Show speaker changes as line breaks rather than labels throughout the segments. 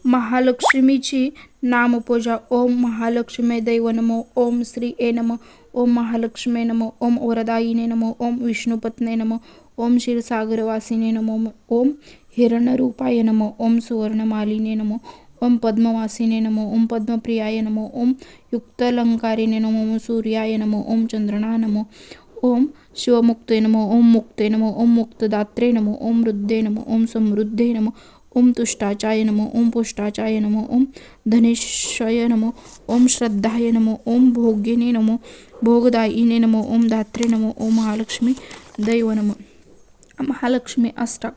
महालक्ष्मीची नामपूजा. ओम महालक्ष्मी दैव नमो. ओम श्री ए नमो. ओम महालक्ष्मी नमो. ओम वरदायिने नमो. ओम विष्णुपत्ने नमो. ओम क्षीरसागरवासिने नमो. ओम हिरण्यरूपाय नमो. ओम सुवर्णमालिने नमो. ओम पद्मवासिने नमो. ओम पद्मप्रियाय नमो. ओम युक्तलंकारिणे नमो. ओम सूर्याय नमो. ओम चंद्रना नमो. ओम शिवमुक्ते नमो. ओम मुक्ते नमो. ओम मुक्तदात्रे नमो. ओम वृद्धे नमो. ओम समृद्धे नमो. ओम तुष्टाचाय नमो. ओम पुष्टाचाय नमो. ओम धनेशाय नमो. ओम श्रद्धाय नमो. ओम भोगिने नमो. भोगदायिने नमो. ओम धात्रे नमो. ओम महालक्ष्मी दैव नमो. महालक्ष्मी अष्टक.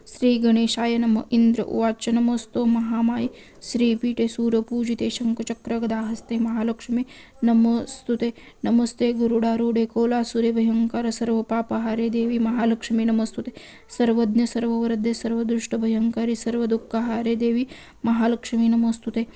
श्री गणेशाय नमः. इंद्र उवाच नमस्तो महामाये श्रीपीठे सूरपूजिते शंखचक्र गदाहस्ते महालक्ष्मी नमस्तुते. नमस्ते गरुडारूढे कोलासुरे भयंकर सर्वपापहारे देवी महालक्ष्मी नमस्तुते. सर्वज्ञ सर्ववरदे सर्वदुष्टभयंकरी सर्वदुःखहारे देवी महालक्ष्मी नमस्तुते.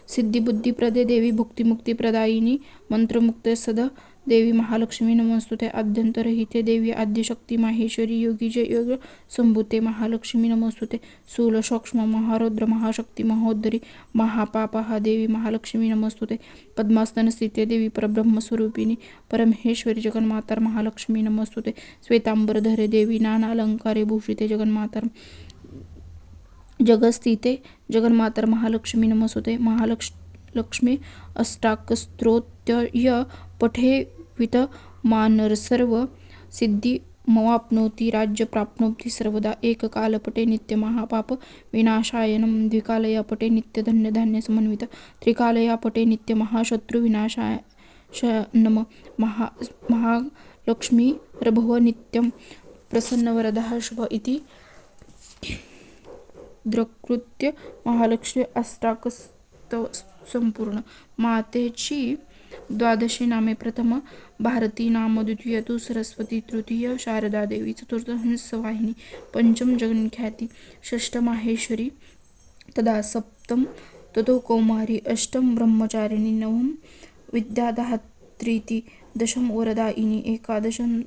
सिद्धिबुद्धिप्रदे देवी भुक्तिमुक्तिप्रदायिनी मंत्रमुक्ते सदा देवी महालक्ष्मी नमस्तुते. आद्यंतरहिते देवी आद्यशक्ती माहेश्वरी योगीजय योग संभूते महालक्ष्मी नमस्तुते. स्थूल सूक्ष्म महारौद्र महाशक्ती महोदरी महापापहा देवी महालक्ष्मी नमस्तुते. पद्मासन स्थिते देवी परब्रह्मस्वरूपिणी परमेश्वरी जगन्माता महालक्ष्मी नमस्तुते. श्वेतांबरधरे देवी नाना अलंकारे भूषिते जगन्माता जगस्थिते जगन्माता महालक्ष्मी नमस्तुते. महालक्ष्मी अष्टाक स्तोत्रय पठेवित मानर सर्व सिद्धी मवाप्नोति राज्य प्राप्नोति सर्वदा. एक काल पटे नित्य महापाप विनाशायनम. द्विकालया पटे नित्य धन्य धान्य समन्वित. त्रिकालया पटे नित्य महाशत्रु विनाशायनम. महालक्ष्मी रभव नित्यं प्रसन्नवरदः शुभ इति द्रकृत्य महालक्ष्मी अष्टाक संपूर्ण. मातेची 12 नामे. प्रथम भारती नाम. द्वितीय तु सरस्वती. तृतीय शारदा देवी. चतुर्थ हंसवाहिनी. पंचम जगन्ख्याती. षष्ठ माहेश्वरी. तदा सप्तम ततो कौमारी. अष्टम ब्रह्मचारिणी. नवम विद्यादात्रीति. दशम वरदायिनी. एकादशम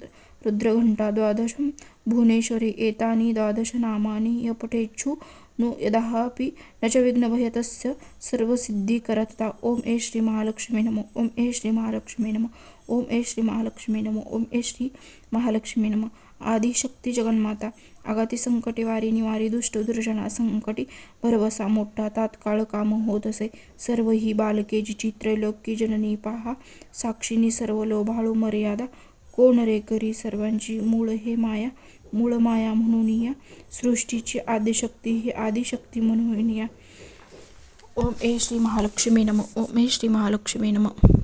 रुद्रघंटा. द्वादशम भुवनेश्वरी. एतानि 12 नामानि य पठेच्छु नु यदापि न च विघ्नभयतस्य सर्वसिद्धिकरता. ओम ऐ श्री महालक्ष्मी नमो. ओम ऐ श्री महालक्ष्मी नमो. ओम ऐ श्री महालक्ष्मी नमो. ओम ऐ श्री महालक्ष्मी नमः. आदिशक्ती जगन्माता आगाती संकटे वारी निवारी. दुष्ट दुर्जना संकटी भरवसा मोठा. तात्काळ काम होत असे सर्व ही बालके जिची त्रैलोक्य जननी पहा. साक्षीनी सर्व लोभाळू मर्यादा. कोण रे करी सर्वांची मूळ हे माया. मूळ माया म्हणून या सृष्टीची आदिशक्ती ही आदिशक्ती म्हणून या. ओम ऐ श्री महालक्ष्मी नमः. ओम ऐ श्री महालक्ष्मी नमः.